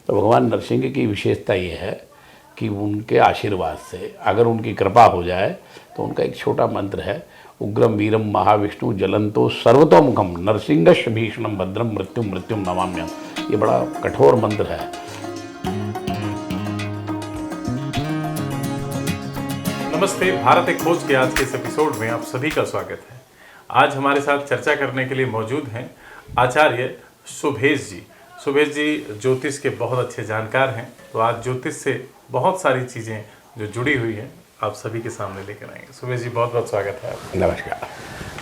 तो भगवान नरसिंह की विशेषता ये है कि उनके आशीर्वाद से अगर उनकी कृपा हो जाए तो उनका एक छोटा मंत्र है, उग्रम वीरम महाविष्णु जलंतो सर्वतोमुखम नरसिंहश भीषणम भद्रम मृत्युम मृत्युम नमाम्यम। ये बड़ा कठोर मंत्र है। नमस्ते, भारत एक खोज के आज के इस एपिसोड में आप सभी का स्वागत है। आज हमारे साथ चर्चा करने के लिए मौजूद हैं आचार्य सुभेश जी। सुभेश जी ज्योतिष के बहुत अच्छे जानकार हैं, तो आज ज्योतिष से बहुत सारी चीज़ें जो जुड़ी हुई हैं आप सभी के सामने लेकर आएंगे। सुभेश जी बहुत बहुत स्वागत है आपका। नमस्कार।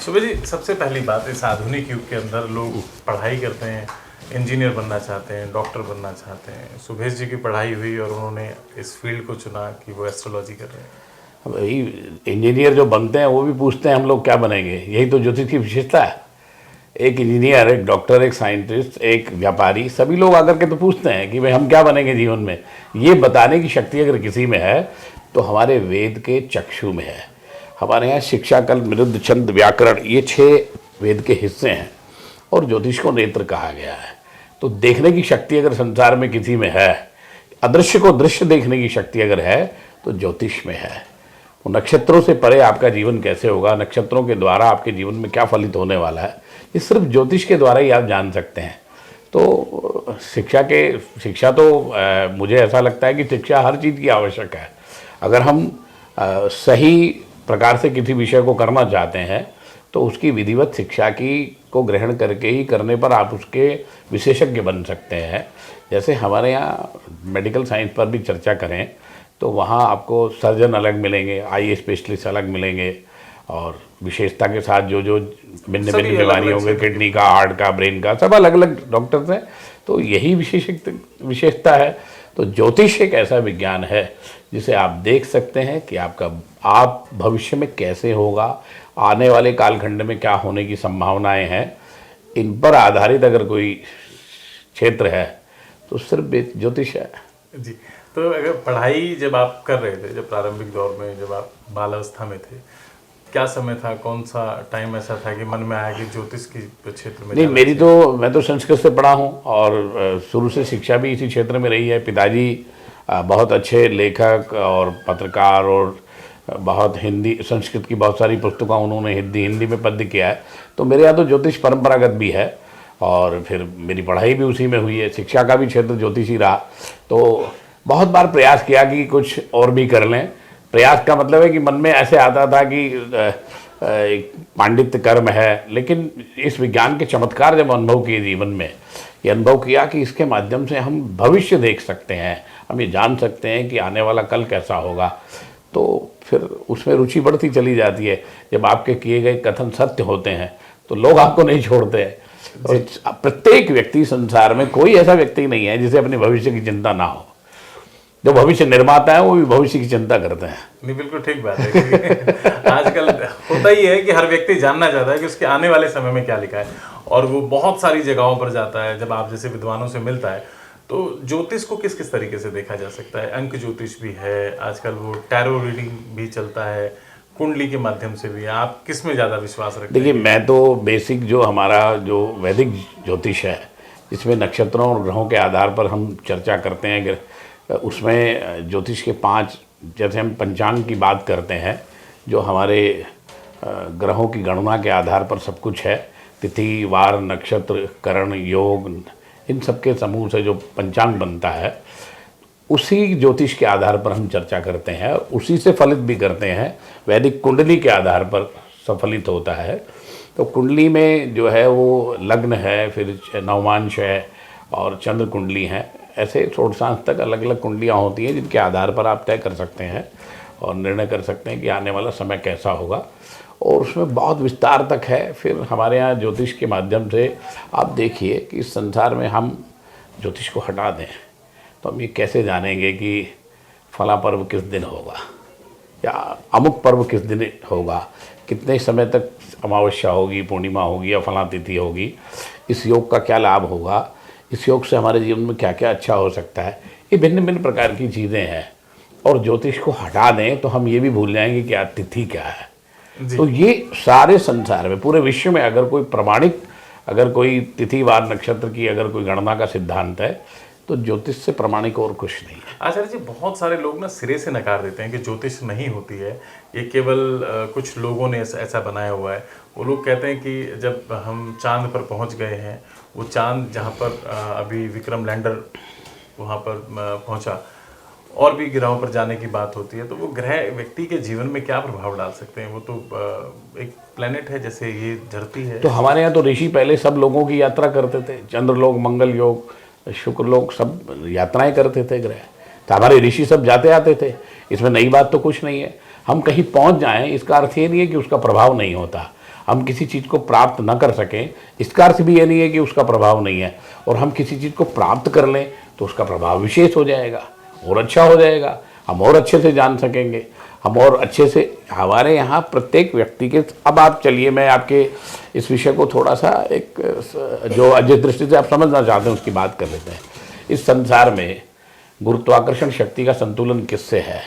सुभेश जी, सबसे पहली बात, इस आधुनिक युग के अंदर लोग पढ़ाई करते हैं, इंजीनियर बनना चाहते हैं, डॉक्टर बनना चाहते हैं। सुभेश जी की पढ़ाई हुई और उन्होंने इस फील्ड को चुना कि वो एस्ट्रोलॉजी कर रहे हैं। वही इंजीनियर जो बनते हैं वो भी पूछते हैं हम लोग क्या बनेंगे। यही तो ज्योतिष की विशेषता है। एक इंजीनियर, एक डॉक्टर, एक साइंटिस्ट, एक व्यापारी, सभी लोग आकर के तो पूछते हैं कि भाई हम क्या बनेंगे जीवन में। ये बताने की शक्ति अगर किसी में है तो हमारे वेद के चक्षु में है। हमारे यहाँ शिक्षा, कल्प, निरुद्ध, छंद, व्याकरण, ये 6 वेद के हिस्से हैं और ज्योतिष को नेत्र कहा गया है। तो देखने की शक्ति अगर संसार में किसी में है, अदृश्य को दृश्य देखने की शक्ति अगर है तो ज्योतिष में है। तो नक्षत्रों से परे आपका जीवन कैसे होगा, नक्षत्रों के द्वारा आपके जीवन में क्या फलित होने वाला है, ये सिर्फ ज्योतिष के द्वारा ही आप जान सकते हैं। तो शिक्षा तो मुझे ऐसा लगता है कि शिक्षा हर चीज़ की आवश्यक है। अगर हम सही प्रकार से किसी विषय को करना चाहते हैं तो उसकी विधिवत शिक्षा को ग्रहण करके ही करने पर आप उसके विशेषज्ञ बन सकते हैं। जैसे हमारे यहाँ मेडिकल साइंस पर भी चर्चा करें तो वहाँ आपको सर्जन अलग मिलेंगे, आई स्पेशलिस्ट अलग मिलेंगे और विशेषता के साथ जो भिन्न भिन्न बीमारियों के, किडनी का, हार्ट का, ब्रेन का, सब अलग अलग डॉक्टर्स हैं। तो यही विशेषता है। तो ज्योतिष एक ऐसा विज्ञान है जिसे आप देख सकते हैं कि आप भविष्य में कैसे होगा, आने वाले कालखंड में क्या होने की संभावनाएं हैं, इन पर आधारित अगर कोई क्षेत्र है तो सिर्फ ज्योतिष है जी। तो अगर पढ़ाई जब आप कर रहे थे, जब प्रारंभिक दौर में, जब आप बाल अवस्था में थे, क्या समय था, कौन सा टाइम ऐसा था कि मन में आया कि ज्योतिष के क्षेत्र में? नहीं, मैं तो संस्कृत से पढ़ा हूँ और शुरू से शिक्षा भी इसी क्षेत्र में रही है। पिताजी बहुत अच्छे लेखक और पत्रकार और बहुत संस्कृत की बहुत सारी पुस्तकें उन्होंने हिंदी में पद्य किया है। तो मेरे यहाँ तो ज्योतिष परंपरागत भी है और फिर मेरी पढ़ाई भी उसी में हुई है। शिक्षा का भी क्षेत्र ज्योतिष ही रहा। तो बहुत बार प्रयास किया कि कुछ और भी कर लें। प्रयास का मतलब है कि मन में ऐसे आता था कि पांडित्य कर्म है, लेकिन इस विज्ञान के चमत्कार जब अनुभव किए जीवन में, ये अनुभव किया कि इसके माध्यम से हम भविष्य देख सकते हैं, हम ये जान सकते हैं कि आने वाला कल कैसा होगा। तो फिर उसमें रुचि बढ़ती चली जाती है। जब आपके किए गए कथन सत्य होते हैं तो लोग आपको नहीं छोड़ते हैं। और प्रत्येक व्यक्ति, संसार में कोई ऐसा व्यक्ति नहीं है जिसे अपने भविष्य की चिंता ना हो। जो भविष्य निर्माता है वो भी भविष्य की चिंता करते हैं। नहीं, बिल्कुल ठीक बात है। आजकल होता ही है कि हर व्यक्ति जानना चाहता है कि उसके आने वाले समय में क्या लिखा है और वो बहुत सारी जगहों पर जाता है। जब आप जैसे विद्वानों से मिलता है तो ज्योतिष को किस किस तरीके से देखा जा सकता है? अंक ज्योतिष भी है, आजकल वो टैरो रीडिंग भी चलता है, कुंडली के माध्यम से भी। आप किस में ज़्यादा विश्वास रखते हैं? देखिए, मैं तो बेसिक जो हमारा जो वैदिक ज्योतिष है, जिसमें नक्षत्रों और ग्रहों के आधार पर हम चर्चा करते हैं, उसमें ज्योतिष के 5, जैसे हम पंचांग की बात करते हैं, जो हमारे ग्रहों की गणना के आधार पर सब कुछ है। तिथि, वार, नक्षत्र, करण, योग, इन सब के समूह से जो पंचांग बनता है, उसी ज्योतिष के आधार पर हम चर्चा करते हैं, उसी से फलित भी करते हैं। वैदिक कुंडली के आधार पर सफलित होता है। तो कुंडली में जो है वो लग्न है, फिर नवमांश है और चंद्र कुंडली है। ऐसे षोडशांश तक अलग अलग कुंडलियाँ होती हैं जिनके आधार पर आप तय कर सकते हैं और निर्णय कर सकते हैं कि आने वाला समय कैसा होगा। और उसमें बहुत विस्तार तक है। फिर हमारे यहाँ ज्योतिष के माध्यम से आप देखिए कि इस संसार में हम ज्योतिष को हटा दें तो हम ये कैसे जानेंगे कि फला पर्व किस दिन होगा या अमुक पर्व किस दिन होगा, कितने समय तक अमावस्या होगी, पूर्णिमा होगी या फला तिथि होगी, इस योग का क्या लाभ होगा, इस योग से हमारे जीवन में क्या क्या अच्छा हो सकता है। ये भिन्न भिन्न प्रकार की चीज़ें हैं। और ज्योतिष को हटा दें तो हम ये भी भूल जाएंगे कि आज तिथि क्या है। तो ये सारे संसार में, पूरे विश्व में अगर कोई प्रमाणिक, अगर कोई तिथि, वार, नक्षत्र की अगर कोई गणना का सिद्धांत है तो ज्योतिष से प्रमाणिक और कुछ नहीं है। आचार्य जी, बहुत सारे लोग ना सिरे से नकार देते हैं कि ज्योतिष नहीं होती है, ये केवल कुछ लोगों ने ऐसा बनाया हुआ है। वो लोग कहते हैं कि जब हम चांद पर पहुंच गए हैं, वो चांद जहां पर अभी विक्रम लैंडर वहां पर पहुंचा, और भी ग्रहों पर जाने की बात होती है, तो वो ग्रह व्यक्ति के जीवन में क्या प्रभाव डाल सकते हैं? वो तो एक प्लेनेट है, जैसे ये धरती है। तो हमारे यहाँ तो ऋषि पहले सब लोगों की यात्रा करते थे, चंद्रलोक, मंगल योग, शुक्रलोक, सब यात्राएं करते थे ग्रह। तो हमारे ऋषि सब जाते आते थे, इसमें नई बात तो कुछ नहीं है। हम कहीं पहुंच जाएं इसका अर्थ ये नहीं है कि उसका प्रभाव नहीं होता। हम किसी चीज़ को प्राप्त न कर सकें इसका अर्थ भी ये नहीं है कि उसका प्रभाव नहीं है। और हम किसी चीज़ को प्राप्त कर लें तो उसका प्रभाव विशेष हो जाएगा और अच्छा हो जाएगा, हम और अच्छे से जान सकेंगे, हम और अच्छे से। हमारे यहाँ प्रत्येक व्यक्ति के, अब आप चलिए मैं आपके इस विषय को थोड़ा सा एक जो जिस दृष्टि से आप समझना चाहते हैं उसकी बात कर लेते हैं। इस संसार में गुरुत्वाकर्षण शक्ति का संतुलन किससे है?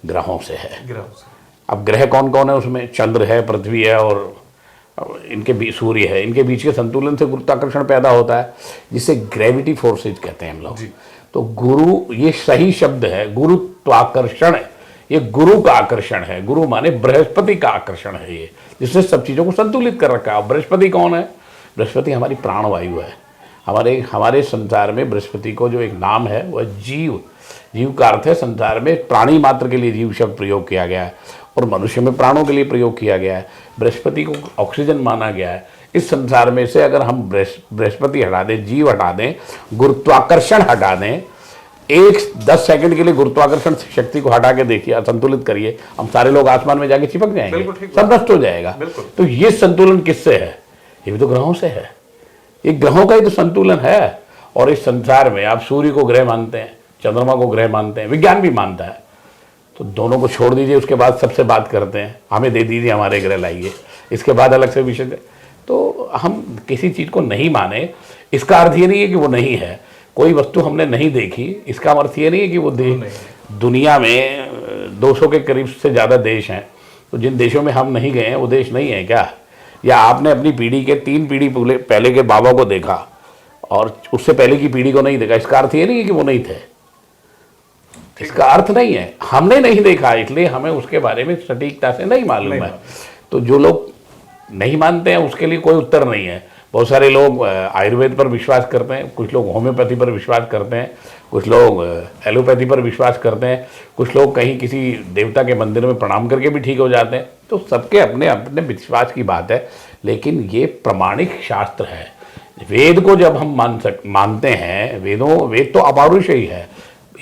ग्रहों से है। ग्रहों से। अब ग्रह कौन कौन है उसमें? चंद्र है, पृथ्वी है और इनके बीच सूर्य है। इनके बीच के संतुलन से गुरुत्वाकर्षण पैदा होता है, जिसे ग्रेविटी फोर्सेज कहते हैं हम लोग। तो गुरु, ये सही शब्द है, गुरुत्वाकर्षण है, ये गुरु का आकर्षण है। गुरु माने बृहस्पति का आकर्षण है ये, जिसने सब चीज़ों को संतुलित कर रखा है। बृहस्पति कौन है? बृहस्पति हमारी प्राणवायु है। हमारे संसार में बृहस्पति को जो एक नाम है वह जीव। जीव का अर्थ है संसार में प्राणी मात्र के लिए जीव शब्द प्रयोग किया गया है, और मनुष्य में प्राणों के लिए प्रयोग किया गया है। बृहस्पति को ऑक्सीजन माना गया है। इस संसार में से अगर हम बृहस्पति हटा दें, जीव हटा दें, गुरुत्वाकर्षण हटा दें, 10 सेकंड के लिए गुरुत्वाकर्षण शक्ति को हटा के देखिए, संतुलित करिए, हम सारे लोग आसमान में जाके चिपक जाएंगे, सब नष्ट हो जाएगा। तो ये संतुलन किससे है? ये भी तो ग्रहों से है। ये ग्रहों का ही तो संतुलन है। और इस संसार में आप सूर्य को ग्रह मानते हैं, चंद्रमा को ग्रह मानते हैं, विज्ञान भी मानता है। तो दोनों को छोड़ दीजिए, उसके बाद सबसे बात करते हैं, हमें दे दीजिए हमारे ग्रह लाइए, इसके बाद अलग से विषय। तो हम किसी चीज़ को नहीं माने, इसका अर्थ ये नहीं है कि वो नहीं है। कोई वस्तु हमने नहीं देखी, इसका अर्थ ये नहीं है कि वो दुनिया में 200 के करीब से ज़्यादा देश हैं, तो जिन देशों में हम नहीं गए हैं वो देश नहीं है क्या? या आपने अपनी पीढ़ी के 3 पीढ़ी पहले के बाबा को देखा और उससे पहले की पीढ़ी को नहीं देखा, इसका अर्थ ये नहीं है कि वो नहीं थे। इसका अर्थ नहीं है हमने नहीं देखा इसलिए हमें उसके बारे में सटीकता से नहीं मालूम है। तो जो लोग नहीं मानते हैं उसके लिए कोई उत्तर नहीं है। बहुत सारे लोग आयुर्वेद पर विश्वास करते हैं, कुछ लोग होम्योपैथी पर विश्वास करते हैं, कुछ लोग एलोपैथी पर विश्वास करते हैं, कुछ लोग कहीं किसी देवता के मंदिर में प्रणाम करके भी ठीक हो जाते हैं। तो सबके अपने अपने विश्वास की बात है, लेकिन ये प्रमाणिक शास्त्र है। वेद को जब हम मानते हैं, वेद तो अपौरुषेय है,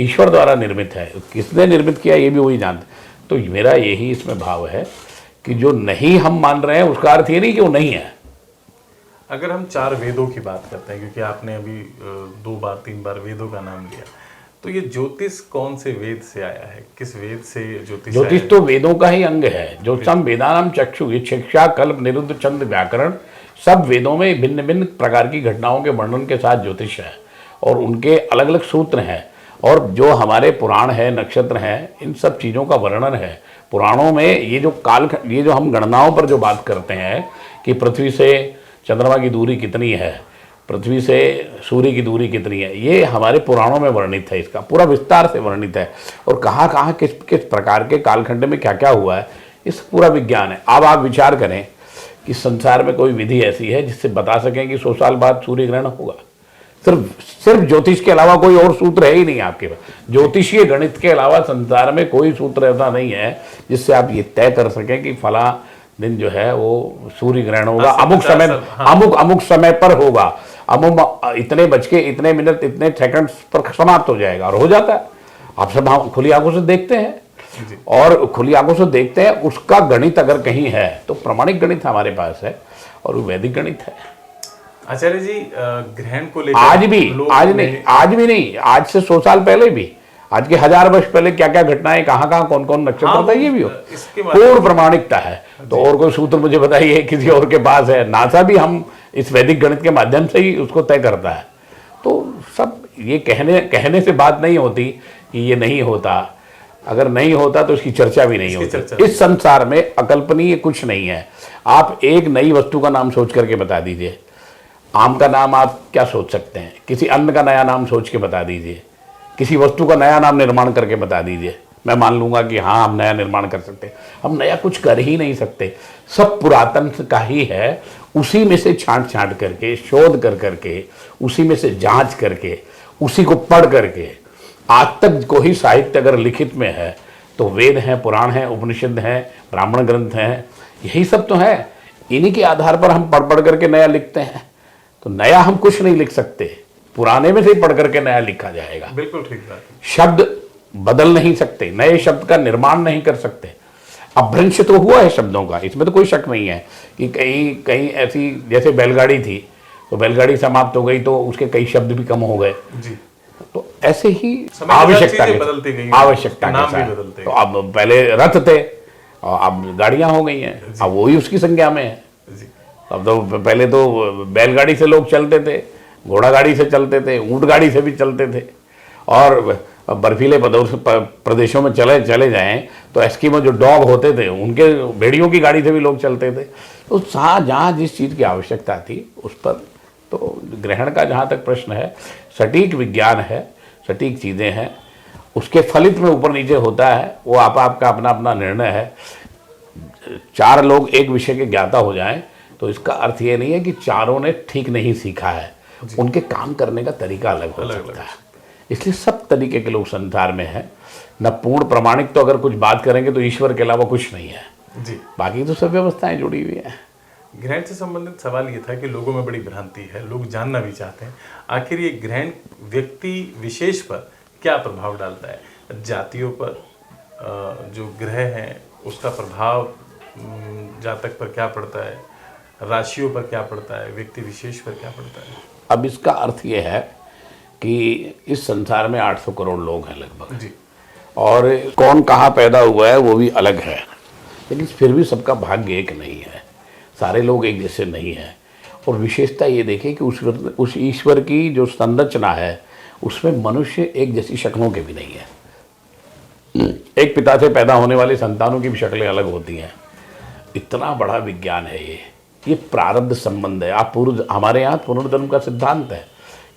ईश्वर द्वारा निर्मित है। किसने निर्मित किया ये भी वही जानते। तो मेरा यही इसमें भाव है कि जो नहीं हम मान रहे हैं उसका अर्थ ये नहीं कि वो नहीं है। अगर हम 4 वेदों की बात करते हैं, क्योंकि आपने अभी 2 बार 3 बार वेदों का नाम लिया, तो ये ज्योतिष कौन से वेद से आया है? किस वेद से ज्योतिष तो वेदों का ही अंग है। ज्योतिषम वेदानाम चक्षु, ये शिक्षा, कल्प, निरुद्ध, छंद, व्याकरण, सब वेदों में भिन्न भिन्न प्रकार की घटनाओं के वर्णन के साथ ज्योतिष है, और उनके अलग अलग सूत्र हैं। और जो हमारे पुराण है, नक्षत्र हैं, इन सब चीज़ों का वर्णन है पुराणों में। ये जो हम गणनाओं पर जो बात करते हैं कि पृथ्वी से चंद्रमा की दूरी कितनी है, पृथ्वी से सूर्य की दूरी कितनी है, ये हमारे पुराणों में वर्णित है, इसका पूरा विस्तार से वर्णित है। और कहाँ कहाँ किस किस प्रकार के कालखंड में क्या क्या हुआ है, इस पूरा विज्ञान है। अब आप विचार करें कि संसार में कोई विधि ऐसी है जिससे बता सकें कि 100 साल बाद सूर्य ग्रहण होगा? सिर्फ ज्योतिष के अलावा कोई और सूत्र है ही नहीं आपके पास। ज्योतिषीय गणित के अलावा संसार में कोई सूत्र ऐसा नहीं है जिससे आप ये तय कर सकें कि फला दिन जो है वो सूर्य ग्रहण होगा, अमुक समय पर होगा, इतने बज के इतने मिनट इतने सेकंड पर समाप्त हो जाएगा, और हो जाता है। आप सब खुली आंखों से देखते हैं, और खुली आंखों से देखते हैं। उसका गणित अगर कहीं है तो प्रमाणिक गणित हमारे पास है, और वो वैदिक गणित है। आचार्य जी, ग्रहण को लेकर आज भी नहीं, आज से 100 साल पहले भी, आज के 1000 वर्ष पहले क्या क्या घटनाएं, कहाँ कहाँ कौन कौन नक्षत्र था, ये भी हो पूर्ण प्रमाणिकता है। तो और कोई सूत्र मुझे बताइए किसी और के पास है? नासा भी हम इस वैदिक गणित के माध्यम से ही उसको तय करता है। तो सब ये कहने से बात नहीं होती कि ये नहीं होता। अगर नहीं होता तो इसकी चर्चा भी नहीं होती। इस संसार में अकल्पनीय कुछ नहीं है। आप एक नई वस्तु का नाम सोच करके बता दीजिए। आम का नाम आप क्या सोच सकते हैं? किसी अन्न का नया नाम सोच के बता दीजिए, किसी वस्तु का नया नाम निर्माण करके बता दीजिए, मैं मान लूंगा कि हाँ हम नया निर्माण कर सकते हैं। हम नया कुछ कर ही नहीं सकते, सब पुरातन का ही है। उसी में से छांट छांट करके, शोध कर करके, उसी में से जांच करके, उसी को पढ़ करके, आज तक कोई साहित्य अगर लिखित में है तो वेद हैं, पुराण हैं, उपनिषद हैं, ब्राह्मण ग्रंथ हैं, यही सब तो है। इन्हीं के आधार पर हम पढ़ पढ़ करके नया लिखते हैं। तो नया हम कुछ नहीं लिख सकते, पुराने में से ही पढ़ करके नया लिखा जाएगा। बिल्कुल ठीक बात है। शब्द बदल नहीं सकते, नए शब्द का निर्माण नहीं कर सकते। अपभ्रंश तो हुआ है शब्दों का, इसमें तो कोई शक नहीं है कि कहीं कहीं ऐसी, जैसे बैलगाड़ी थी तो बैलगाड़ी समाप्त हो गई तो उसके कई शब्द भी कम हो गए जी। तो ऐसे ही समय के साथ आवश्यकता चीजें के बदलती गई, आवश्यकता के नाम भी साथ। बदलते तो अब पहले रथ थे और अब गाड़ियां हो गई हैं, अब वही उसकी संज्ञा में है। जी। अब तो पहले तो बैलगाड़ी से लोग चलते थे, घोड़ा गाड़ी से चलते थे, ऊंट गाड़ी से भी चलते थे, और बर्फीले प्रदेशों में चले चले जाएं तो एस्किमो जो डॉग होते थे उनके भेड़ियों की गाड़ी से भी लोग चलते थे। तो जहाँ जिस चीज़ की आवश्यकता थी उस पर तो ग्रहण का जहाँ तक प्रश्न है, सटीक विज्ञान है, सटीक चीज़ें हैं, उसके फलित में ऊपर नीचे होता है, वो आपका अपना अपना निर्णय है। 4 लोग एक विषय के ज्ञाता हो जाएं तो इसका अर्थ ये नहीं है कि चारों ने ठीक नहीं सीखा है, उनके काम करने का तरीका अलग हो सकता है। इसलिए सब तरीके के लोग संसार में हैं। न पूर्ण प्रमाणिक तो अगर कुछ बात करेंगे तो ईश्वर के अलावा कुछ नहीं है जी। बाकी तो सब व्यवस्थाएं जुड़ी हुई हैं। ग्रहण से संबंधित सवाल ये था कि लोगों में बड़ी भ्रांति है, लोग जानना भी चाहते हैं आखिर ये ग्रहण व्यक्ति विशेष पर क्या प्रभाव डालता है? जातियों पर जो ग्रह हैं उसका प्रभाव जातक पर क्या पड़ता है, राशियों पर क्या पड़ता है, व्यक्ति विशेष पर क्या पड़ता है? अब इसका अर्थ ये है कि इस संसार में 800 करोड़ लोग हैं लगभग जी। और कौन कहाँ पैदा हुआ है वो भी अलग है, लेकिन फिर भी सबका भाग्य एक नहीं है, सारे लोग एक जैसे नहीं हैं। और विशेषता ये देखें कि उस ईश्वर की जो संरचना है उसमें मनुष्य एक जैसी शक्लों के भी नहीं है। एक पिता से पैदा होने वाले संतानों की भी शक्लें अलग होती हैं। इतना बड़ा विज्ञान है ये प्रारब्ध संबंध है। आप हमारे यहाँ पुनर्जन्म का सिद्धांत है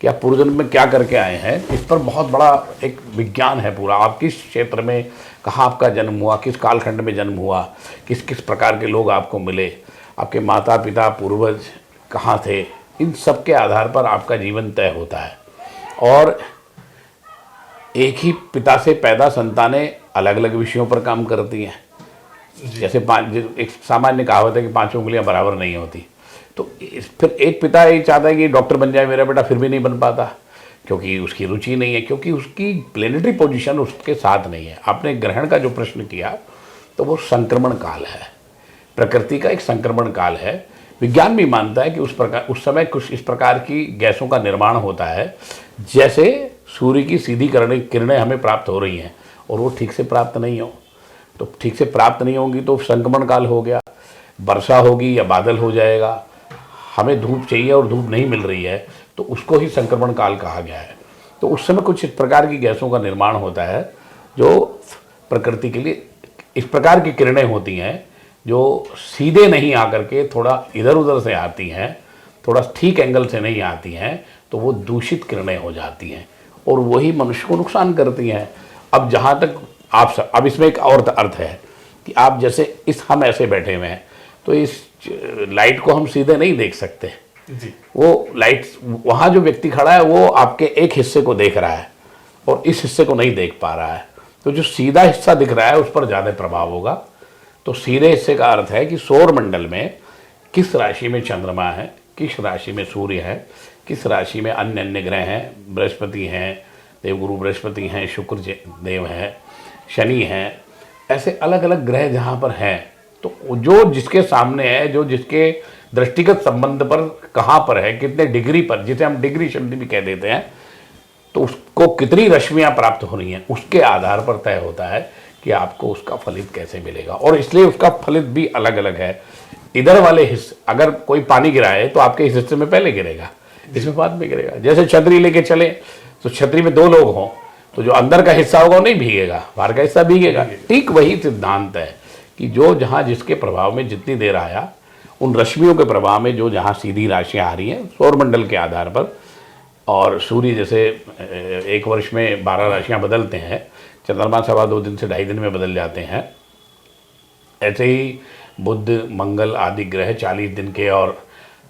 कि आप पूर्वजन्म में क्या करके आए हैं, इस पर बहुत बड़ा एक विज्ञान है पूरा। आप किस क्षेत्र में, कहाँ आपका जन्म हुआ, किस कालखंड में जन्म हुआ, किस किस प्रकार के लोग आपको मिले, आपके माता पिता पूर्वज कहाँ थे, इन सब के आधार पर आपका जीवन तय होता है। और एक ही पिता से पैदा संतानें अलग अलग विषयों पर काम करती हैं। जैसे एक सामान्य कहावत है कि 5 उंगलियां बराबर नहीं होती। तो फिर एक पिता ये चाहता है कि डॉक्टर बन जाए मेरा बेटा, फिर भी नहीं बन पाता क्योंकि उसकी रुचि नहीं है, क्योंकि उसकी प्लेनेटरी पोजीशन उसके साथ नहीं है। आपने ग्रहण का जो प्रश्न किया तो वो संक्रमण काल है, प्रकृति का एक संक्रमण काल है। विज्ञान भी मानता है कि उस समय कुछ इस प्रकार की गैसों का निर्माण होता है जैसे सूर्य की सीधी किरणें हमें प्राप्त हो रही हैं और वो ठीक से प्राप्त नहीं हो, तो ठीक से प्राप्त नहीं होंगी तो संक्रमण काल हो गया। वर्षा होगी या बादल हो जाएगा, हमें धूप चाहिए और धूप नहीं मिल रही है तो उसको ही संक्रमण काल कहा गया है। तो उस समय कुछ इस प्रकार की गैसों का निर्माण होता है जो प्रकृति के लिए इस प्रकार की किरणें होती हैं जो सीधे नहीं आकर के थोड़ा इधर उधर से आती हैं, थोड़ा ठीक एंगल से नहीं आती हैं, तो वो दूषित किरणें हो जाती हैं और वही मनुष्य को नुकसान करती हैं। अब जहाँ तक अब इसमें एक और अर्थ है कि आप जैसे हम ऐसे बैठे हुए हैं तो इस लाइट को हम सीधे नहीं देख सकते जी। वो लाइट वहाँ जो व्यक्ति खड़ा है वो आपके एक हिस्से को देख रहा है और इस हिस्से को नहीं देख पा रहा है, तो जो सीधा हिस्सा दिख रहा है उस पर ज़्यादा प्रभाव होगा। तो सीधे हिस्से का अर्थ है कि सौर मंडल में किस राशि में चंद्रमा है, किस राशि में सूर्य है, किस राशि में अन्य अन्य ग्रह हैं, बृहस्पति हैं, देवगुरु बृहस्पति हैं, शुक्र देव हैं, शनि हैं, ऐसे अलग अलग ग्रह जहाँ पर हैं तो जो जिसके सामने है, जो जिसके दृष्टिगत संबंध पर कहाँ पर है, कितने डिग्री पर, जिसे हम डिग्री शब्द भी कह देते हैं, तो उसको कितनी रश्मियाँ प्राप्त हो रही हैं उसके आधार पर तय होता है कि आपको उसका फलित कैसे मिलेगा। और इसलिए उसका फलित भी अलग अलग है। इधर वाले हिस्से अगर कोई पानी गिराए तो आपके इस हिस्से में पहले गिरेगा, इसमें बाद में गिरेगा। जैसे छतरी लेके चले तो छतरी में 2 लोग हों तो जो अंदर का हिस्सा होगा वो नहीं भीगेगा, बाहर का हिस्सा भीगेगा। ठीक वही सिद्धांत है कि जो जहाँ जिसके प्रभाव में जितनी देर आया उन रश्मियों के प्रभाव में जो जहाँ सीधी राशियाँ आ रही हैं सौरमंडल के आधार पर, और सूर्य जैसे एक वर्ष में 12 राशियाँ बदलते हैं, चंद्रमा 2.25 दिन से 2.5 दिन में बदल जाते हैं, ऐसे ही बुध मंगल आदि ग्रह 40 दिन के, और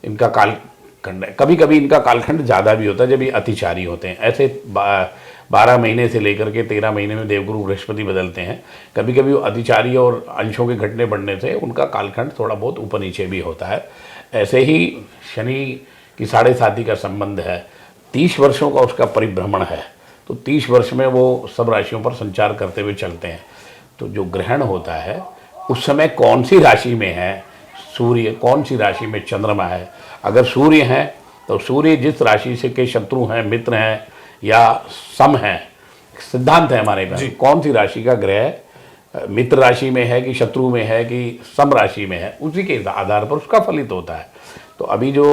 इनका कालखंड कभी कभी इनका कालखंड ज़्यादा भी होता है जब ये अतिचारी होते हैं। ऐसे 12 महीने से लेकर के 13 महीने में देवगुरु बृहस्पति बदलते हैं। कभी कभी वो अतिचारी और अंशों के घटने बढ़ने से उनका कालखंड थोड़ा बहुत ऊपर नीचे भी होता है। ऐसे ही शनि की 7.5 का संबंध है, 30 वर्षों का उसका परिभ्रमण है, तो 30 वर्ष में वो सब राशियों पर संचार करते हुए चलते हैं। तो जो ग्रहण होता है उस समय कौन सी राशि में है सूर्य, कौन सी राशि में चंद्रमा है, अगर सूर्य हैं तो सूर्य जिस राशि से के शत्रु हैं, मित्र हैं या सम हैं, सिद्धांत है हमारे पास, कौन सी राशि का ग्रह मित्र राशि में है कि शत्रु में है कि सम राशि में है, उसी के आधार पर उसका फलित होता है। तो अभी जो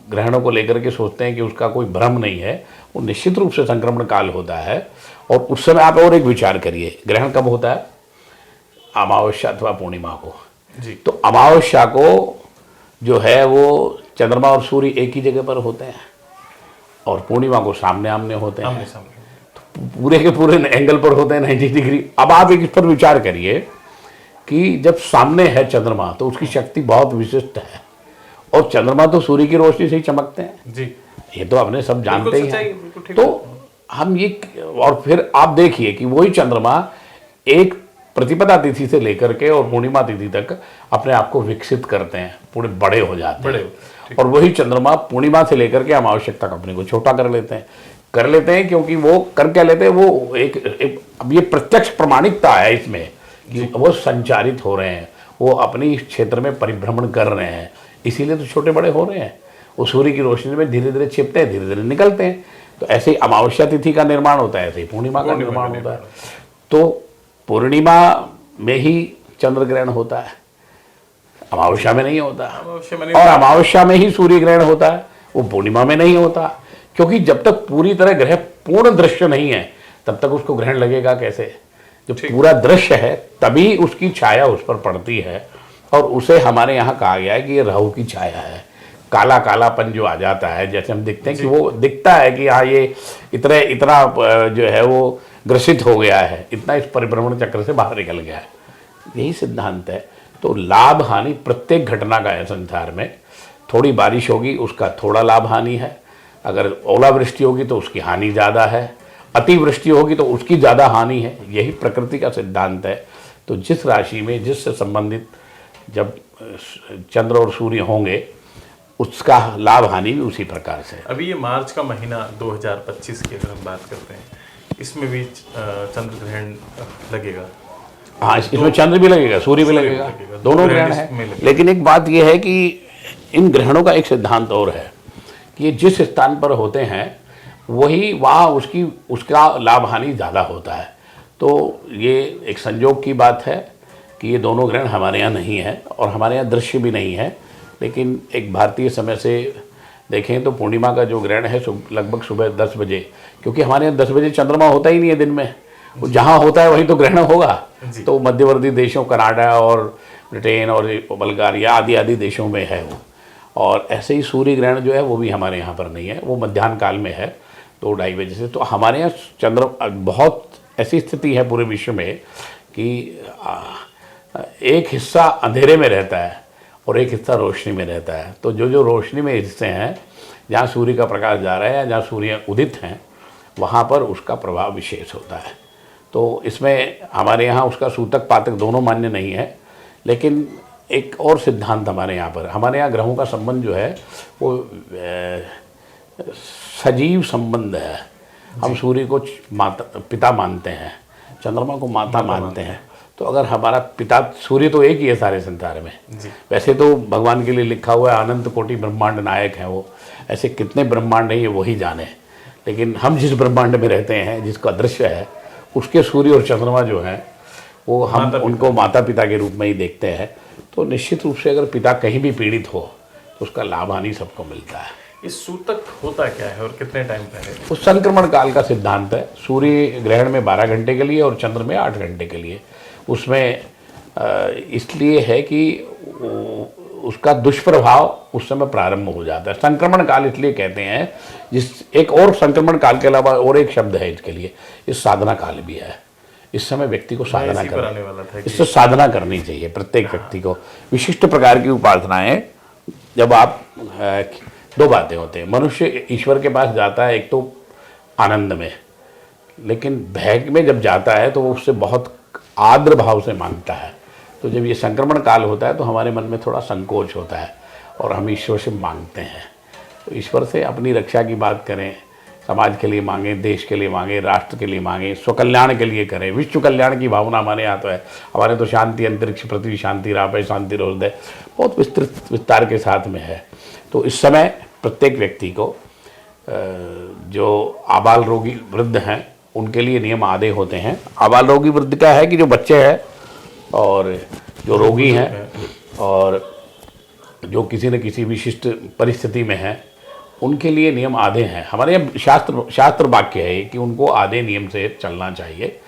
ग्रहणों को लेकर के सोचते हैं कि उसका कोई भ्रम नहीं है, वो निश्चित रूप से संक्रमण काल होता है। और उस समय आप और एक विचार करिए, ग्रहण कब होता है? अमावस्या अथवा पूर्णिमा को जी। तो अमावस्या को जो है वो चंद्रमा और सूर्य एक ही जगह पर होते हैं, और पूर्णिमा को सामने आमने होते हैं, तो पूरे के पूरे एंगल पर होते हैं 90 डिग्री। अब आप एक इस पर विचार करिए कि जब सामने है चंद्रमा तो उसकी शक्ति बहुत विशिष्ट है, और चंद्रमा तो सूर्य की रोशनी से ही चमकते हैं जी, ये तो अपने सब जानते ही हैं। बिल्कुल ठीक तो हम ये, और फिर आप देखिए कि वही चंद्रमा एक प्रतिपदा तिथि से लेकर के और पूर्णिमा तिथि तक अपने आप को विकसित करते हैं, पूरे बड़े हो जाते हैं, और वही चंद्रमा पूर्णिमा से लेकर के अमावस्या तक अपने को छोटा कर लेते हैं क्योंकि वो कर क्या लेते हैं, वो एक अब ये प्रत्यक्ष प्रमाणिकता है इसमें कि वो संचारित हो रहे हैं, वो अपनी क्षेत्र में परिभ्रमण कर रहे हैं, इसीलिए तो छोटे बड़े हो रहे हैं। वो सूर्य की रोशनी में धीरे धीरे छिपते हैं, धीरे धीरे निकलते हैं। तो ऐसे ही अमावस्या तिथि का निर्माण होता है, ऐसे ही पूर्णिमा का निर्माण होता है। तो पूर्णिमा में ही चंद्र ग्रहण होता है, अमावस्या में नहीं होता, और अमावस्या में ही सूर्य ग्रहण होता है, वो पूर्णिमा में नहीं होता, क्योंकि जब तक पूरी तरह ग्रह पूर्ण दृश्य नहीं है तब तक उसको ग्रहण लगेगा कैसे? जब पूरा दृश्य है तभी उसकी छाया उस पर पड़ती है, और उसे हमारे यहाँ कहा गया है कि ये राहु की छाया है। काला कालापन जो आ जाता है, जैसे हम दिखते हैं कि वो दिखता है कि हाँ ये इतना जो है वो ग्रसित हो गया है, इतना इस परिभ्रमण चक्र से बाहर निकल गया है, यही सिद्धांत है। तो लाभ हानि प्रत्येक घटना का है संसार में। थोड़ी बारिश होगी उसका थोड़ा लाभ हानि है, अगर ओलावृष्टि होगी तो उसकी हानि ज़्यादा है, अतिवृष्टि होगी तो उसकी ज़्यादा हानि है, यही प्रकृति का सिद्धांत है। तो जिस राशि में जिससे संबंधित जब चंद्र और सूर्य होंगे उसका लाभ हानि भी उसी प्रकार से। अभी ये मार्च का महीना 2025 की अगर हम बात करते हैं, इसमें भी चंद्र ग्रहण लगेगा। हाँ, इसमें चंद्र भी लगेगा, सूर्य भी लगेगा, दोनों ग्रहण है। लेकिन एक बात यह है कि इन ग्रहणों का एक सिद्धांत और है कि ये जिस स्थान पर होते हैं वही वहाँ उसका लाभ हानि ज़्यादा होता है। तो ये एक संयोग की बात है कि ये दोनों ग्रहण हमारे यहाँ नहीं है, और हमारे यहाँ दृश्य भी नहीं है। लेकिन एक भारतीय समय से देखें तो पूर्णिमा का जो ग्रहण है लगभग सुबह 10 बजे, क्योंकि हमारे यहाँ 10 बजे चंद्रमा होता ही नहीं है दिन में, वो जहाँ होता है वहीं तो ग्रहण होगा। तो मध्यवर्ती देशों कनाडा और ब्रिटेन और बल्गारिया आदि देशों में है वो। और ऐसे ही सूर्य ग्रहण जो है वो भी हमारे यहाँ पर नहीं है, वो मध्याह्न काल में है 2-2:30 बजे से। तो हमारे यहाँ चंद्र बहुत ऐसी स्थिति है पूरे विश्व में कि एक हिस्सा अंधेरे में रहता है और एक हिस्सा रोशनी में रहता है। तो जो रोशनी में हिस्से हैं, जहाँ सूर्य का प्रकाश जा रहा है या जहाँ सूर्य उदित हैं, वहाँ पर उसका प्रभाव विशेष होता है। तो इसमें हमारे यहाँ उसका सूतक पातक दोनों मान्य नहीं है। लेकिन एक और सिद्धांत हमारे यहाँ ग्रहों का संबंध जो है वो सजीव संबंध है। हम सूर्य को पिता मानते हैं, चंद्रमा को माता मानते हैं। तो अगर हमारा पिता सूर्य तो एक ही है सारे संसार में, वैसे तो भगवान के लिए लिखा हुआ है अनंत कोटि ब्रह्मांड नायक हैं वो, ऐसे कितने ब्रह्मांड हैं ये वही जाने। लेकिन हम जिस ब्रह्मांड में रहते हैं, जिसका दृश्य है, उसके सूर्य और चंद्रमा जो हैं वो हम उनको माता पिता के रूप में ही देखते हैं। तो निश्चित रूप से अगर पिता कहीं भी पीड़ित हो तो उसका लाभ हानि सबको मिलता है। इस सूतक होता क्या है और कितने टाइम पहले? उस संक्रमण काल का सिद्धांत है। सूर्य ग्रहण में 12 घंटे के लिए और चंद्र में 8 घंटे के लिए। उसमें इसलिए है कि उसका दुष्प्रभाव उस समय प्रारंभ हो जाता है। संक्रमण काल इसलिए कहते हैं, जिस एक और संक्रमण काल के अलावा और एक शब्द है इसके लिए, इस साधना काल भी है। इस समय व्यक्ति को साधना इसी पर आने वाला था कि इससे साधना करनी चाहिए प्रत्येक व्यक्ति को। विशिष्ट प्रकार की उपासनाएं, जब आप दो बातें होते हैं, मनुष्य ईश्वर के पास जाता है एक तो आनंद में, लेकिन भय में जब जाता है तो वो उससे बहुत आर्द्र भाव से मांगता है। तो जब ये संक्रमण काल होता है तो हमारे मन में थोड़ा संकोच होता है और हम ईश्वर से मांगते हैं। तो ईश्वर से अपनी रक्षा की बात करें, समाज के लिए मांगे, देश के लिए मांगे, राष्ट्र के लिए मांगे, स्वकल्याण के लिए करें। विश्व कल्याण की भावना हमारे यहाँ तो है। हमारे तो शांति अंतरिक्ष पृथ्वी शांति रापय शांति हृदय बहुत विस्तृत विस्तार के साथ में है। तो इस समय प्रत्येक व्यक्ति को, जो आबाल रोगी वृद्ध हैं उनके लिए नियम आदे होते हैं। आबाल रोगी वृद्ध का है कि जो बच्चे हैं और जो रोगी हैं और जो किसी न किसी विशिष्ट परिस्थिति में हैं, उनके लिए नियम आधे हैं। हमारे यहाँ शास्त्र वाक्य है कि उनको आधे नियम से चलना चाहिए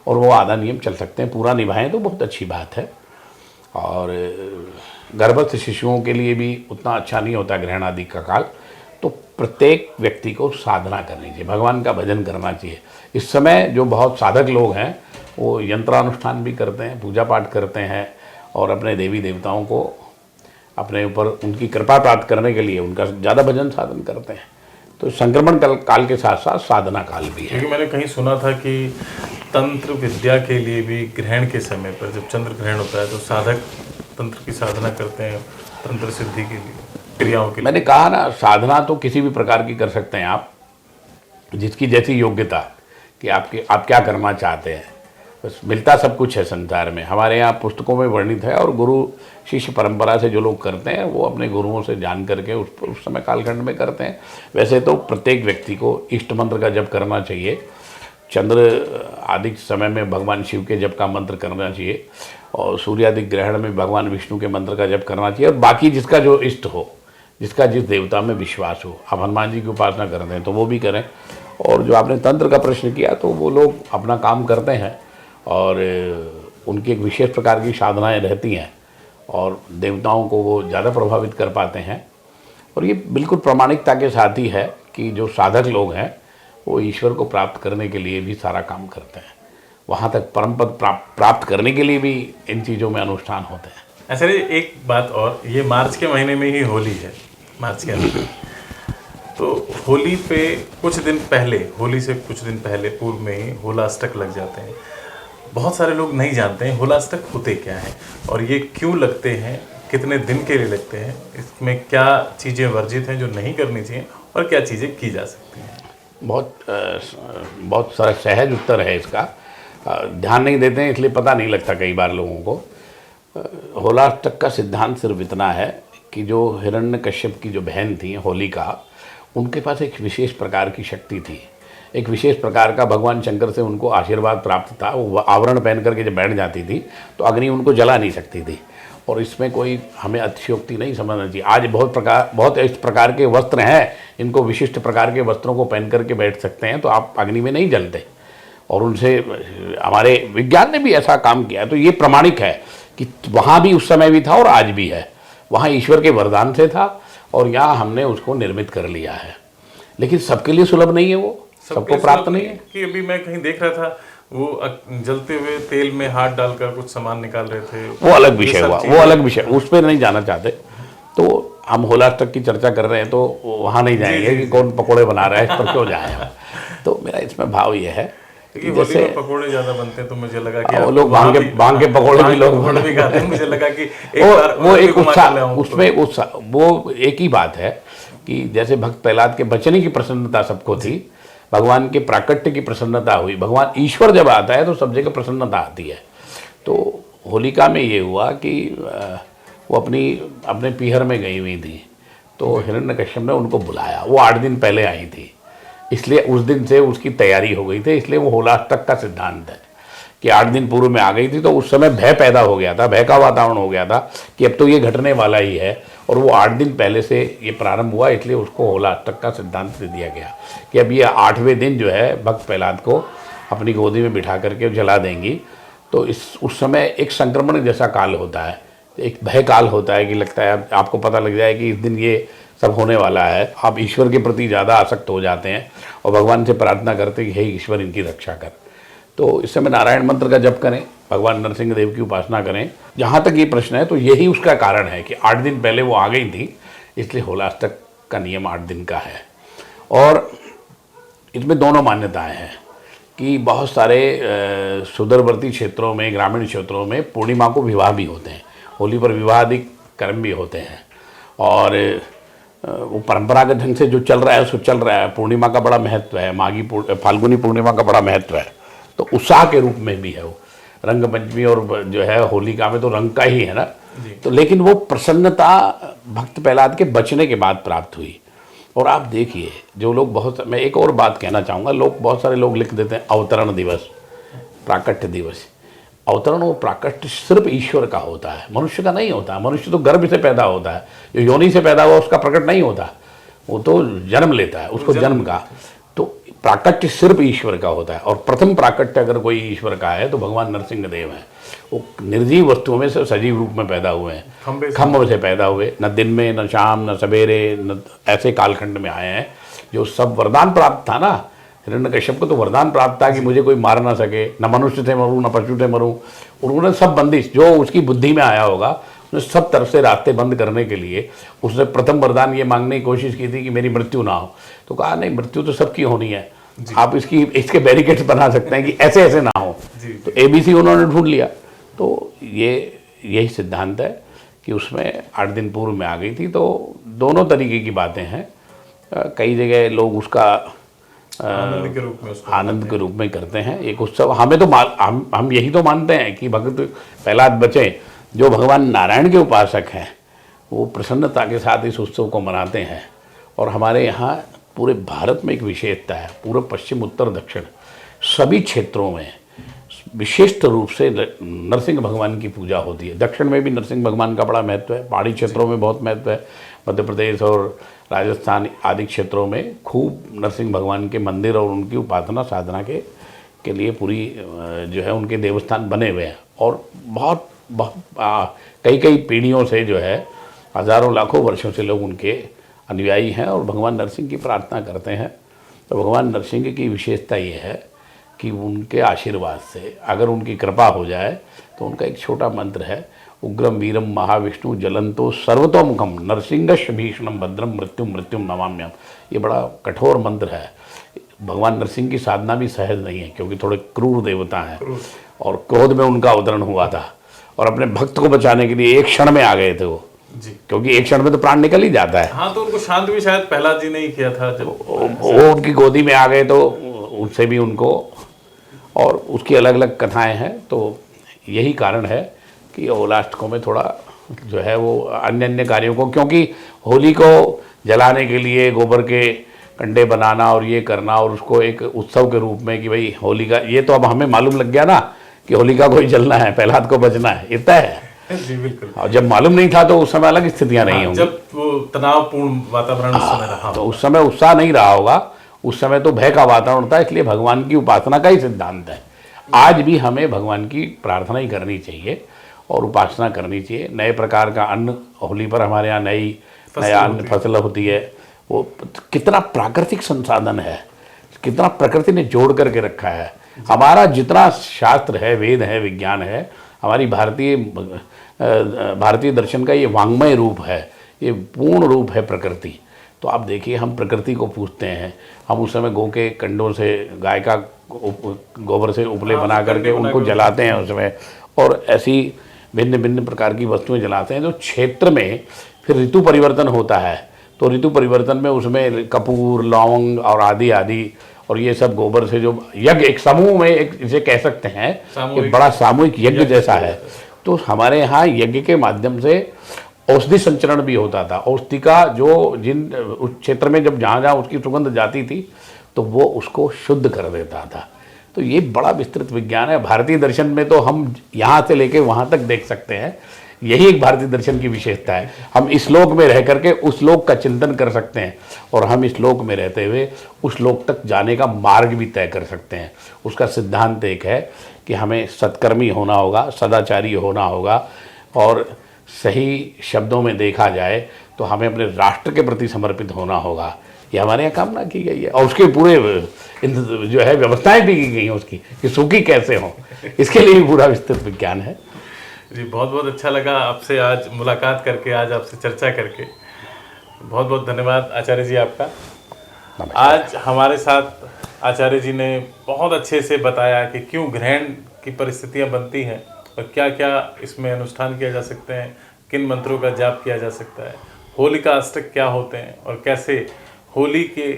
और वो आधा नियम चल सकते हैं, पूरा निभाएं तो बहुत अच्छी बात है। और गर्भस्थ शिशुओं के लिए भी उतना अच्छा नहीं होता ग्रहण आदि का काल। तो प्रत्येक व्यक्ति को साधना करनी चाहिए, भगवान का भजन करना चाहिए। इस समय जो बहुत साधक लोग हैं वो यंत्रानुष्ठान भी करते हैं, पूजा पाठ करते हैं और अपने देवी देवताओं को अपने ऊपर उनकी कृपा प्राप्त करने के लिए उनका ज़्यादा भजन साधन करते हैं। तो संक्रमण काल के साथ साथ साधना काल भी है। क्योंकि मैंने कहीं सुना था कि तंत्र विद्या के लिए भी ग्रहण के समय पर, जब चंद्र ग्रहण होता है तो साधक तंत्र की साधना करते हैं, तंत्र सिद्धि के लिए, क्रियाओं के लिए। मैंने कहा ना, साधना तो किसी भी प्रकार की कर सकते हैं आप, जिसकी जैसी योग्यता कि आप क्या करना चाहते हैं। बस मिलता सब कुछ है संसार में। हमारे यहाँ पुस्तकों में वर्णित है और गुरु शिष्य परंपरा से जो लोग करते हैं वो अपने गुरुओं से जान करके उस समय कालखंड में करते हैं। वैसे तो प्रत्येक व्यक्ति को इष्ट मंत्र का जप करना चाहिए। चंद्र आदि समय में भगवान शिव के जप का मंत्र करना चाहिए और सूर्यादि ग्रहण में भगवान विष्णु के मंत्र का जप करना चाहिए। और बाकी जिसका जो इष्ट हो, जिसका जिस देवता में विश्वास हो, आप हनुमान जी की उपासना करते हैं तो वो भी करें। और जो आपने तंत्र का प्रश्न किया, तो वो लोग अपना काम करते हैं और उनकी एक विशेष प्रकार की साधनाएं रहती हैं और देवताओं को वो ज़्यादा प्रभावित कर पाते हैं। और ये बिल्कुल प्रामाणिकता के साथ ही है कि जो साधक लोग हैं वो ईश्वर को प्राप्त करने के लिए भी सारा काम करते हैं। वहाँ तक परम पद प्राप्त करने के लिए भी इन चीज़ों में अनुष्ठान होते हैं। अच्छा जी, एक बात और, ये मार्च के महीने में ही होली है, मार्च के अंदर। तो होली पे कुछ दिन पहले, होली से कुछ दिन पहले पूर्व में ही होलाष्टक लग जाते हैं। बहुत सारे लोग नहीं जानते हैं होलाष्टक होते क्या हैं और ये क्यों लगते हैं, कितने दिन के लिए लगते हैं, इसमें क्या चीज़ें वर्जित हैं जो नहीं करनी चाहिए और क्या चीज़ें की जा सकती हैं। बहुत सारा सहज उत्तर है इसका। ध्यान नहीं देते हैं इसलिए पता नहीं लगता कई बार लोगों को। होलाष्टक का सिद्धांत सिर्फ इतना है कि जो हिरण्यकश्यप की जो बहन थी होलिका, उनके पास एक विशेष प्रकार की शक्ति थी, एक विशेष प्रकार का भगवान शंकर से उनको आशीर्वाद प्राप्त था। वो आवरण पहन करके जब बैठ जाती थी तो अग्नि उनको जला नहीं सकती थी। और इसमें कोई हमें अतिशयोक्ति नहीं समझना चाहिए। आज बहुत इस प्रकार के वस्त्र हैं, इनको विशिष्ट प्रकार के वस्त्रों को पहन करके बैठ सकते हैं तो आप अग्नि में नहीं जलते। और उनसे हमारे विज्ञान ने भी ऐसा काम किया। तो ये प्रमाणिक है कि वहाँ भी उस समय भी था और आज भी है। वहाँ ईश्वर के वरदान से था और यहाँ हमने उसको निर्मित कर लिया है। लेकिन सबके लिए सुलभ नहीं है, वो सबको प्राप्त नहीं है। कि अभी मैं कहीं देख रहा था, वो जलते हुए तेल में हाथ डालकर कुछ सामान निकाल रहे थे। वो अलग विषय हुआ, वो अलग विषय, उस पर नहीं जाना चाहते। तो हम होलाष्टक की चर्चा कर रहे हैं तो वहाँ नहीं जाएंगे कि कौन पकोड़े बना रहा है, इस पर क्यों जाए हम। तो मेरा इसमें भाव ये है कि जैसे पकोड़े ज्यादा बनते हैं तो मुझे लगा कि वो लोग भांग के पकोड़े भी लोग भी खाते हैं। मुझे लगा कि वो एक उत्साह, उसमें उत्साह, वो एक ही बात है कि जैसे भक्त प्रहलाद के बचने की प्रसन्नता सबको थी, भगवान के प्राकट्य की प्रसन्नता हुई। भगवान ईश्वर जब आता है तो सब जगह प्रसन्नता आती है। तो होलिका में ये हुआ कि वो अपने पीहर में गई हुई थी, तो हिरण्यकश्यप ने उनको बुलाया। वो 8 दिन पहले आई थी, इसलिए उस दिन से उसकी तैयारी हो गई थी। इसलिए वो होलाष्टक का सिद्धांत है कि 8 दिन पूर्व में आ गई थी। तो उस समय भय पैदा हो गया था, भय का वातावरण हो गया था कि अब तो ये घटने वाला ही है। और वो 8 दिन पहले से ये प्रारंभ हुआ, इसलिए उसको होलाष्टक का सिद्धांत दे दिया गया कि अब ये 8वें दिन जो है भक्त प्रहलाद को अपनी गोदी में बिठा करके जला देंगी। तो उस समय एक संक्रमण जैसा काल होता है एक भय काल होता है कि लगता है आपको पता लग जाए कि इस दिन ये सब होने वाला है, आप ईश्वर के प्रति ज़्यादा आसक्त हो जाते हैं और भगवान से प्रार्थना करते हैं कि हे ईश्वर इनकी रक्षा कर। तो इस समय नारायण मंत्र का जप करें, भगवान नरसिंह देव की उपासना करें। जहाँ तक ये प्रश्न है तो यही उसका कारण है कि 8 दिन पहले वो आ गई थी, इसलिए होलाष्टक का नियम 8 दिन का है। और इसमें दोनों मान्यताएं हैं कि बहुत सारे सुदूरवर्ती क्षेत्रों में, ग्रामीण क्षेत्रों में पूर्णिमा को विवाह भी होते हैं, होली पर विवाहादिक कर्म भी होते हैं। और वो परंपरागत ढंग से जो चल रहा है उसको चल रहा है। पूर्णिमा का बड़ा महत्व है, फाल्गुनी पूर्णिमा का बड़ा महत्व है, तो उत्साह के रूप में भी है वो। रंग पंचमी और जो है होलिका में तो रंग का ही है ना, तो लेकिन वो प्रसन्नता भक्त प्रहलाद के बचने के बाद प्राप्त हुई। और आप देखिए जो लोग मैं एक और बात कहना चाहूँगा, बहुत सारे लोग लिख देते हैं अवतरण दिवस, प्राकट्य दिवस। अवतरण और प्राकट्य सिर्फ ईश्वर का होता है, मनुष्य का नहीं होता। मनुष्य तो गर्भ से पैदा होता है, जो योनि से पैदा हुआ उसका प्रकट नहीं होता, वो तो जन्म लेता है, उसको जन्म का। तो प्राकट्य सिर्फ ईश्वर का होता है। और प्रथम प्राकट्य अगर कोई ईश्वर का है तो भगवान नरसिंह देव हैं। वो निर्जीव वस्तुओं में से सजीव रूप में पैदा हुए हैं, खम्भ से पैदा हुए, न दिन में न शाम न सवेरे न ऐसे कालखंड में आए हैं। जो सब वरदान प्राप्त था ना, हिरण्यकश्यप को तो वरदान प्राप्त था कि मुझे कोई मार ना सके, न मनुष्य से मरूं न पशु से मरूं। उन्होंने सब बंदिश जो उसकी बुद्धि में आया होगा, उसने सब तरफ से रास्ते बंद करने के लिए उसने प्रथम वरदान ये मांगने की कोशिश की थी कि मेरी मृत्यु ना हो। तो कहा नहीं, मृत्यु तो सबकी होनी है, आप इसके बैरिकेड्स बना सकते हैं कि ऐसे ऐसे ना हो। तो ABC उन्होंने ढूंढ लिया। तो यही सिद्धांत है कि उसमें 8 दिन पूर्व में आ गई थी। तो दोनों तरीके की बातें हैं। कई जगह लोग उसका आनंद के रूप में करते हैं, एक उत्सव। हमें तो हम यही तो मानते हैं कि भक्त प्रहलाद बचे, जो भगवान नारायण के उपासक हैं, वो प्रसन्नता के साथ इस उत्सव को मनाते हैं। और हमारे यहाँ पूरे भारत में एक विशेषता है, पूरे पश्चिम उत्तर दक्षिण सभी क्षेत्रों में विशिष्ट रूप से नरसिंह भगवान की पूजा होती है। दक्षिण में भी नरसिंह भगवान का बड़ा महत्व है, पहाड़ी क्षेत्रों में बहुत महत्व है। मध्य प्रदेश और राजस्थान आदि क्षेत्रों में खूब नरसिंह भगवान के मंदिर और उनकी उपासना साधना के लिए पूरी जो है उनके देवस्थान बने हुए हैं। और बहुत कई पीढ़ियों से जो है, हज़ारों लाखों वर्षों से लोग उनके अनुयायी हैं और भगवान नरसिंह की प्रार्थना करते हैं। तो भगवान नरसिंह की विशेषता ये है कि उनके आशीर्वाद से अगर उनकी कृपा हो जाए तो उनका एक छोटा मंत्र है, उग्रम वीरम महाविष्णु जलंतो सर्वतोमुखम नरसिंहश भीषणम भद्रम मृत्युम नमाम्यम। ये बड़ा कठोर मंत्र है। भगवान नरसिंह की साधना भी सहज नहीं है, क्योंकि थोड़े क्रूर देवता हैं और क्रोध में उनका अवतरण हुआ था और अपने भक्त को बचाने के लिए एक क्षण में आ गए थे वो जी, क्योंकि एक क्षण में तो प्राण निकल ही जाता है। हाँ, तो उनको शांत भी शायद प्रहलाद जी ने ही किया था, जब वो उनकी गोदी में आ गए तो उससे भी उनको, और उसकी अलग अलग कथाएं हैं। तो यही कारण है कि होलाष्टकों में थोड़ा जो है वो अन्य कार्यों को, क्योंकि होली को जलाने के लिए गोबर के कंडे बनाना और ये करना और उसको एक उत्सव के रूप में कि भाई होली का, ये तो अब हमें मालूम लग गया ना कि होलिका को ही जलना है, प्रहलाद को बचना है, इतना है जी। बिल्कुल। और जब मालूम नहीं था तो उस समय अलग स्थितियां नहीं होंगी, जब वो तनावपूर्ण वातावरण उस समय रहा, तो उस समय उत्साह नहीं रहा होगा, उस समय तो भय का वातावरण था। इसलिए भगवान की उपासना का ही सिद्धांत है। आज भी हमें भगवान की प्रार्थना ही करनी चाहिए और उपासना करनी चाहिए। नए प्रकार का अन्न, होली पर हमारे यहाँ नया अन्न फसल होती है। वो कितना प्राकृतिक संसाधन है, कितना प्रकृति ने जोड़ करके रखा है। हमारा जितना शास्त्र है, वेद है, विज्ञान है, हमारी भारतीय दर्शन का ये वांग्मय रूप है, ये पूर्ण रूप है प्रकृति। तो आप देखिए, हम प्रकृति को पूजते हैं। हम उस समय गौ के कंडों से, गाय का गोबर से उपले बना करके उनको जलाते हैं उसमें, और ऐसी भिन्न भिन्न प्रकार की वस्तुएं जलाते हैं। जो क्षेत्र में फिर ऋतु परिवर्तन होता है, तो ऋतु परिवर्तन में उसमें कपूर, लौंग और आदि और ये सब गोबर से जो यज्ञ, एक समूह में, एक इसे कह सकते हैं कि बड़ा सामूहिक यज्ञ जैसा है। तो हमारे यहाँ यज्ञ के माध्यम से औषधि संचरण भी होता था। औषधि का जो उस क्षेत्र में जब जहाँ उसकी सुगंध जाती थी तो वो उसको शुद्ध कर देता था। तो ये बड़ा विस्तृत विज्ञान है। भारतीय दर्शन में तो हम यहाँ से लेके वहाँ तक देख सकते हैं। यही एक भारतीय दर्शन की विशेषता है। हम इस लोक में रह करके उस लोक का चिंतन कर सकते हैं और हम इस लोक में रहते हुए उस लोक तक जाने का मार्ग भी तय कर सकते हैं। उसका सिद्धांत एक है कि हमें सत्कर्मी होना होगा, सदाचारी होना होगा और जो सही शब्दों में देखा जाए तो हमें अपने राष्ट्र के प्रति समर्पित होना होगा, ये हमारे यहाँ कामना की गई है। और उसके पूरे जो है व्यवस्थाएं भी की गई हैं उसकी, कि सुखी कैसे हों, इसके लिए भी पूरा विस्तृत विज्ञान है। जी, बहुत बहुत अच्छा लगा आपसे आज मुलाकात करके, आज आपसे चर्चा करके। बहुत बहुत धन्यवाद आचार्य जी आपका। आज हमारे साथ आचार्य जी ने बहुत अच्छे से बताया कि क्यों ग्रहण की परिस्थितियां बनती हैं और क्या क्या इसमें अनुष्ठान किया जा सकते हैं, किन मंत्रों का जाप किया जा सकता है, होली का अष्टक क्या होते हैं और कैसे होली के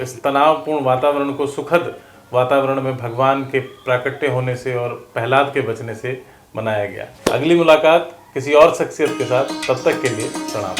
इस तनावपूर्ण वातावरण को सुखद वातावरण में भगवान के प्राकट्य होने से और प्रहलाद के बचने से मनाया गया। अगली मुलाकात किसी और शख्सियत के साथ, तब तक के लिए प्रणाम।